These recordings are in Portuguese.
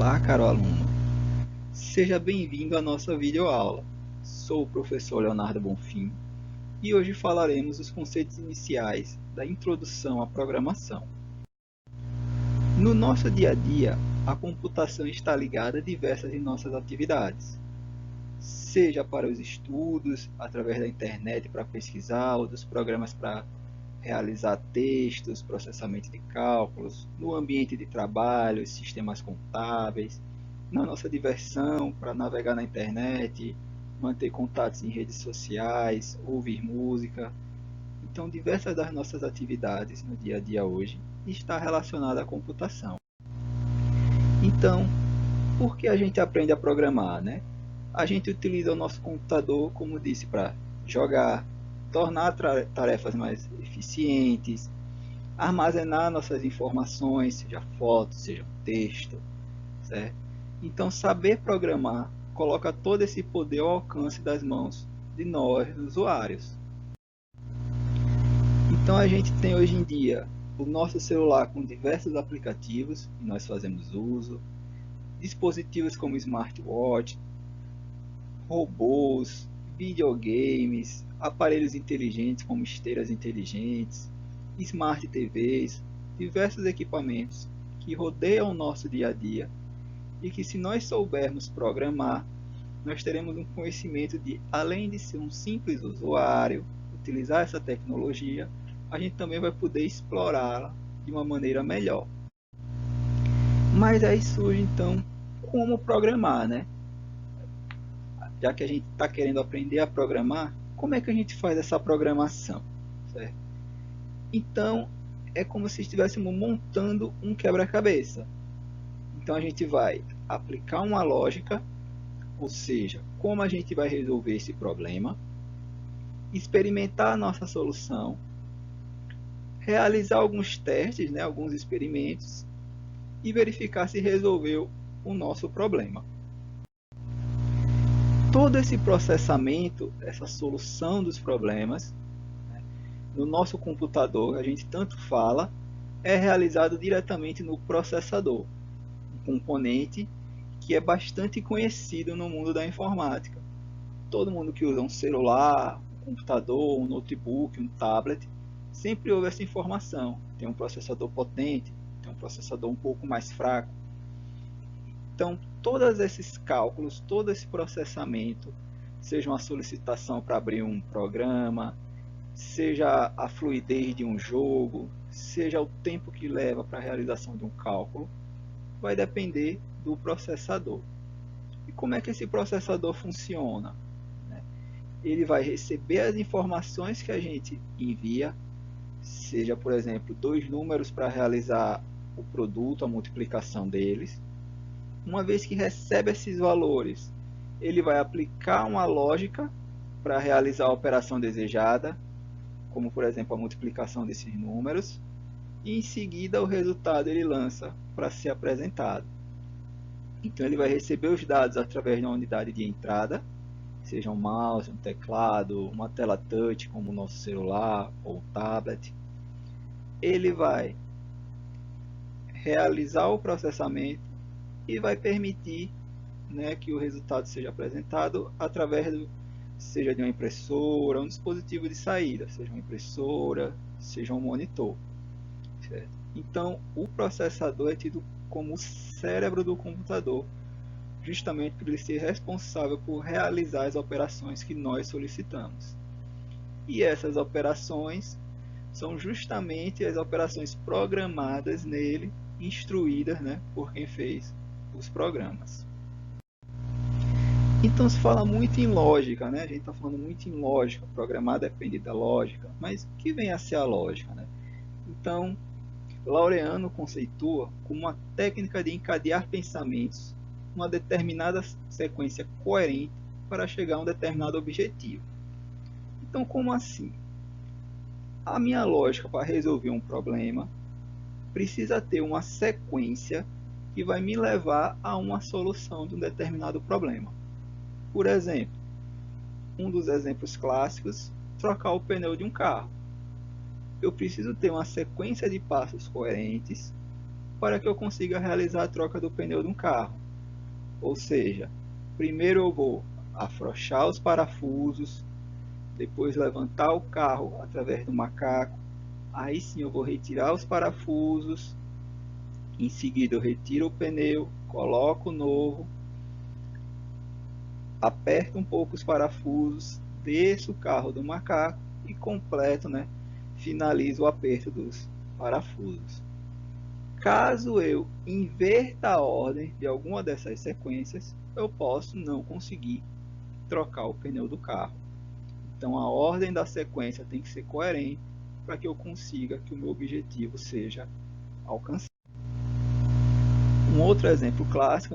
Olá, caro aluno. Seja bem-vindo à nossa videoaula. Sou o professor Leonardo Bonfim e hoje falaremos dos conceitos iniciais da introdução à programação. No nosso dia a dia, a computação está ligada a diversas de nossas atividades, seja para os estudos, através da internet para pesquisar, ou dos programas para realizar textos, processamento de cálculos, no ambiente de trabalho, sistemas contábeis, na nossa diversão, para navegar na internet, manter contatos em redes sociais, ouvir música. Então, diversas das nossas atividades no dia a dia hoje está relacionada à computação. Então, por que a gente aprende a programar, né? A gente utiliza o nosso computador, como disse, para jogar, tornar tarefas mais eficientes, armazenar nossas informações, seja foto, seja texto, certo? Então, saber programar coloca todo esse poder ao alcance das mãos de nós, usuários. Então, a gente tem hoje em dia o nosso celular com diversos aplicativos que nós fazemos uso, dispositivos como smartwatch, robôs, videogames, aparelhos inteligentes como esteiras inteligentes, smart TVs, diversos equipamentos que rodeiam o nosso dia a dia e que, se nós soubermos programar, nós teremos um conhecimento de, além de ser um simples usuário, utilizar essa tecnologia, a gente também vai poder explorá-la de uma maneira melhor. Mas aí surge então como programar, né? Já que a gente está querendo aprender a programar, como é que a gente faz essa programação? Certo? Então, é como se estivéssemos montando um quebra-cabeça. Então, a gente vai aplicar uma lógica, ou seja, como a gente vai resolver esse problema, experimentar a nossa solução, realizar alguns testes, né, alguns experimentos, e verificar se resolveu o nosso problema. Todo esse processamento, essa solução dos problemas, né, no nosso computador, a gente tanto fala, é realizado diretamente no processador, um componente que é bastante conhecido no mundo da informática. Todo mundo que usa um celular, um computador, um notebook, um tablet, sempre ouve essa informação. Tem um processador potente, tem um processador um pouco mais fraco. Então, todos esses cálculos, todo esse processamento, seja uma solicitação para abrir um programa, seja a fluidez de um jogo, seja o tempo que leva para a realização de um cálculo, vai depender do processador. E como é que esse processador funciona? Ele vai receber as informações que a gente envia, seja, por exemplo, 2 números para realizar o produto, a multiplicação deles. Uma vez que recebe esses valores, ele vai aplicar uma lógica para realizar a operação desejada, como, por exemplo, a multiplicação desses números, e em seguida o resultado ele lança para ser apresentado. Então, ele vai receber os dados através de uma unidade de entrada, seja um mouse, um teclado, uma tela touch como o nosso celular ou tablet. Ele vai realizar o processamento e vai permitir, né, que o resultado seja apresentado através seja de uma impressora, um dispositivo de saída, seja uma impressora, seja um monitor. Certo? Então, o processador é tido como o cérebro do computador, justamente por ele ser responsável por realizar as operações que nós solicitamos. E essas operações são justamente as operações programadas nele, instruídas, né, por quem fez os programas. Então se fala muito em lógica, né? A gente está falando muito em lógica, programar depende da lógica, mas o que vem a ser a lógica, né? Então, Laureano conceitua como uma técnica de encadear pensamentos numa determinada sequência coerente para chegar a um determinado objetivo. Então, como assim? A minha lógica para resolver um problema precisa ter uma sequência que vai me levar a uma solução de um determinado problema. Por exemplo, um dos exemplos clássicos, trocar o pneu de um carro. Eu preciso ter uma sequência de passos coerentes para que eu consiga realizar a troca do pneu de um carro. Ou seja, primeiro eu vou afrouxar os parafusos, depois levantar o carro através do macaco, aí sim eu vou retirar os parafusos, em seguida eu retiro o pneu, coloco o novo, aperto um pouco os parafusos, desço o carro do macaco e completo, finalizo o aperto dos parafusos. Caso eu inverta a ordem de alguma dessas sequências, eu posso não conseguir trocar o pneu do carro. Então a ordem da sequência tem que ser coerente para que eu consiga que o meu objetivo seja alcançado. Um outro exemplo clássico,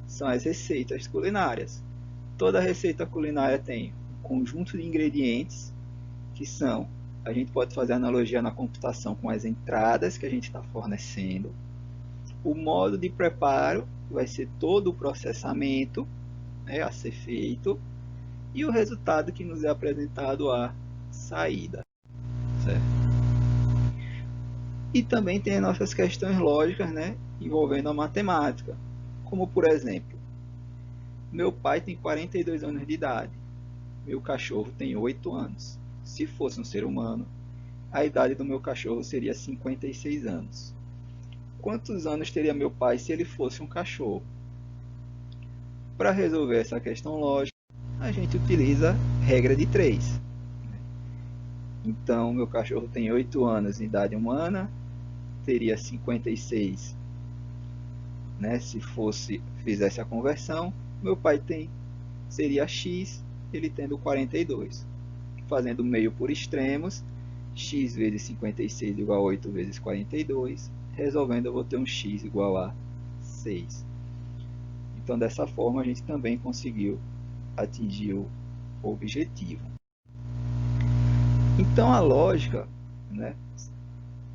são as receitas culinárias. Toda receita culinária tem um conjunto de ingredientes que são, a gente pode fazer analogia na computação com as entradas que a gente está fornecendo, o modo de preparo, que vai ser todo o processamento a ser feito, e o resultado que nos é apresentado à saída. Certo? E também tem as nossas questões lógicas envolvendo a matemática, como por exemplo, meu pai tem 42 anos de idade, meu cachorro tem 8 anos. Se fosse um ser humano, a idade do meu cachorro seria 56 anos. Quantos anos teria meu pai se ele fosse um cachorro? Para resolver essa questão lógica, a gente utiliza regra de 3. Então, meu cachorro tem 8 anos em idade humana, teria 56, se fizesse a conversão. Meu pai seria x, ele tendo 42. Fazendo meio por extremos, x vezes 56 igual a 8 vezes 42. Resolvendo, eu vou ter um x igual a 6. Então, dessa forma, a gente também conseguiu atingir o objetivo. Então, a lógica,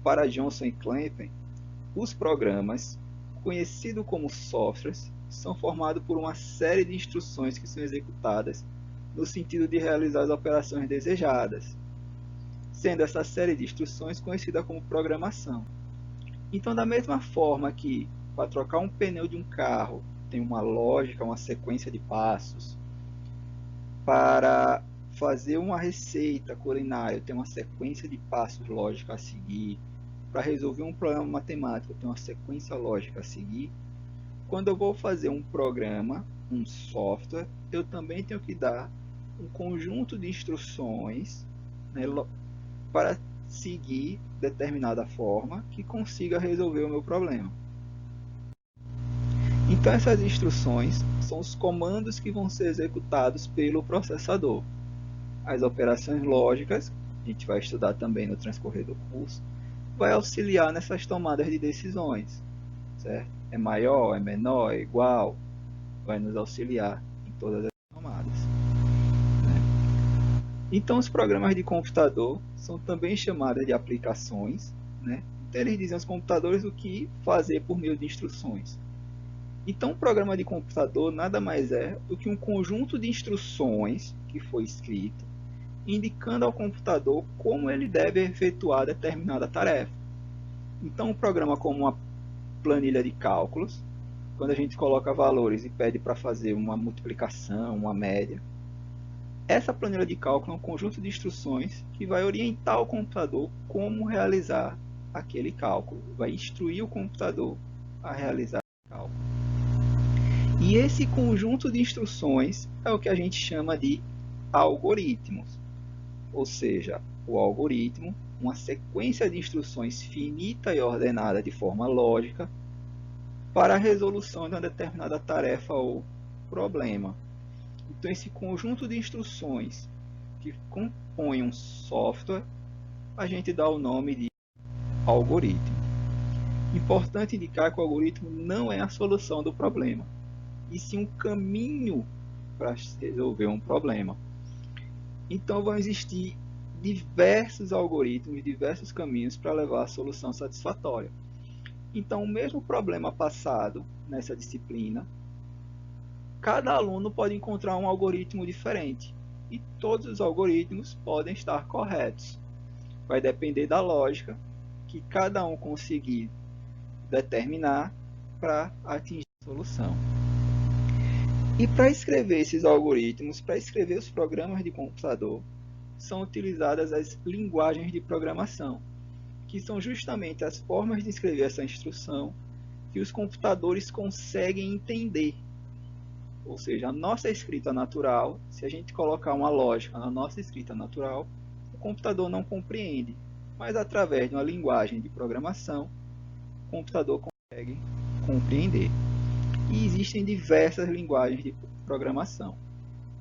para Johnson e Clapper, os programas, conhecidos como softwares, são formados por uma série de instruções que são executadas no sentido de realizar as operações desejadas, sendo essa série de instruções conhecida como programação. Então, da mesma forma que para trocar um pneu de um carro tem uma lógica, uma sequência de passos, para fazer uma receita culinária tem uma sequência de passos lógicos a seguir, para resolver um problema matemático tem uma sequência lógica a seguir. Quando eu vou fazer um programa, um software, eu também tenho que dar um conjunto de instruções para seguir determinada forma que consiga resolver o meu problema. Então essas instruções são os comandos que vão ser executados pelo processador. As operações lógicas, a gente vai estudar também no transcorrer do curso, vai auxiliar nessas tomadas de decisões. Certo? É maior, é menor, é igual, vai nos auxiliar em todas as tomadas. Então os programas de computador são também chamados de aplicações. Então eles dizem aos computadores o que fazer por meio de instruções. Então, um programa de computador nada mais é do que um conjunto de instruções que foi escrito, indicando ao computador como ele deve efetuar determinada tarefa. Então, um programa como uma planilha de cálculos, quando a gente coloca valores e pede para fazer uma multiplicação, uma média, essa planilha de cálculo é um conjunto de instruções que vai orientar o computador como realizar aquele cálculo, vai instruir o computador a realizar o cálculo. E esse conjunto de instruções é o que a gente chama de algoritmos. Ou seja, o algoritmo, uma sequência de instruções finita e ordenada de forma lógica para a resolução de uma determinada tarefa ou problema. Então, esse conjunto de instruções que compõe um software, a gente dá o nome de algoritmo. Importante indicar que o algoritmo não é a solução do problema, e sim um caminho para resolver um problema. Então vão existir diversos algoritmos, diversos caminhos para levar a solução satisfatória. Então o mesmo problema passado nessa disciplina, cada aluno pode encontrar um algoritmo diferente, e todos os algoritmos podem estar corretos. Vai depender da lógica que cada um conseguir determinar para atingir a solução. E para escrever esses algoritmos, para escrever os programas de computador, são utilizadas as linguagens de programação, que são justamente as formas de escrever essa instrução que os computadores conseguem entender. Ou seja, a nossa escrita natural, se a gente colocar uma lógica na nossa escrita natural, o computador não compreende, mas através de uma linguagem de programação, o computador consegue compreender. E existem diversas linguagens de programação,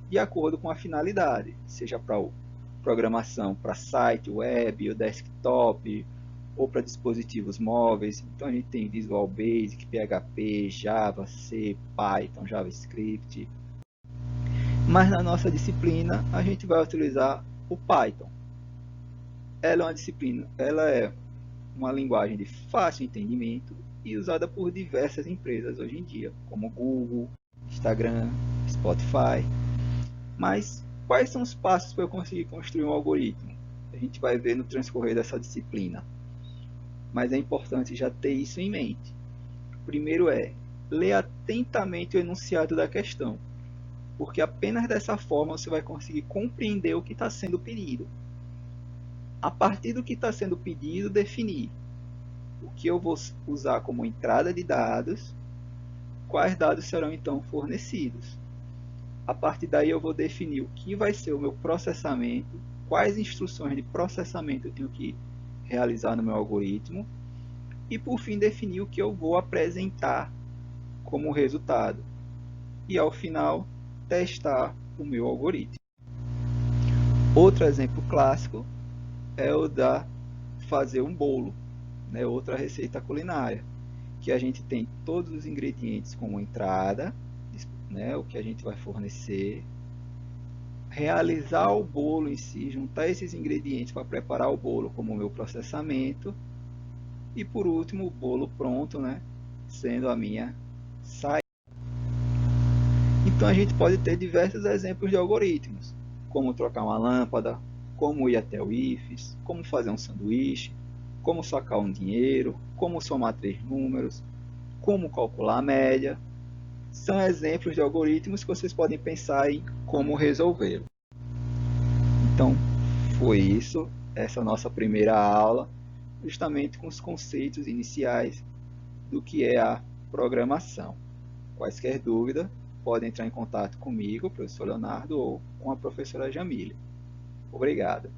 de acordo com a finalidade, seja para programação para site, web, ou desktop, ou para dispositivos móveis. Então a gente tem Visual Basic, PHP, Java, C, Python, JavaScript. Mas na nossa disciplina a gente vai utilizar o Python. Ela é uma linguagem de fácil entendimento e usada por diversas empresas hoje em dia, como Google, Instagram, Spotify. Mas quais são os passos para eu conseguir construir um algoritmo? A gente vai ver no transcorrer dessa disciplina. Mas é importante já ter isso em mente. Primeiro ler atentamente o enunciado da questão, porque apenas dessa forma você vai conseguir compreender o que está sendo pedido. A partir do que está sendo pedido, definir o que eu vou usar como entrada de dados, quais dados serão então fornecidos. A partir daí eu vou definir o que vai ser o meu processamento, quais instruções de processamento eu tenho que realizar no meu algoritmo, e por fim definir o que eu vou apresentar como resultado. E ao final, testar o meu algoritmo. Outro exemplo clássico é o da fazer um bolo, né? Outra receita culinária, que a gente tem todos os ingredientes como entrada, né? O que a gente vai fornecer, realizar o bolo em si, juntar esses ingredientes para preparar o bolo como o meu processamento, e por último o bolo pronto, né? Sendo a minha saída. Então a gente pode ter diversos exemplos de algoritmos, como trocar uma lâmpada, como ir até o IFES, como fazer um sanduíche, como sacar um dinheiro, como somar 3 números, como calcular a média. São exemplos de algoritmos que vocês podem pensar em como resolvê-lo. Então, foi isso, essa nossa primeira aula, justamente com os conceitos iniciais do que é a programação. Quaisquer dúvidas, podem entrar em contato comigo, professor Leonardo, ou com a professora Jamília. Obrigado.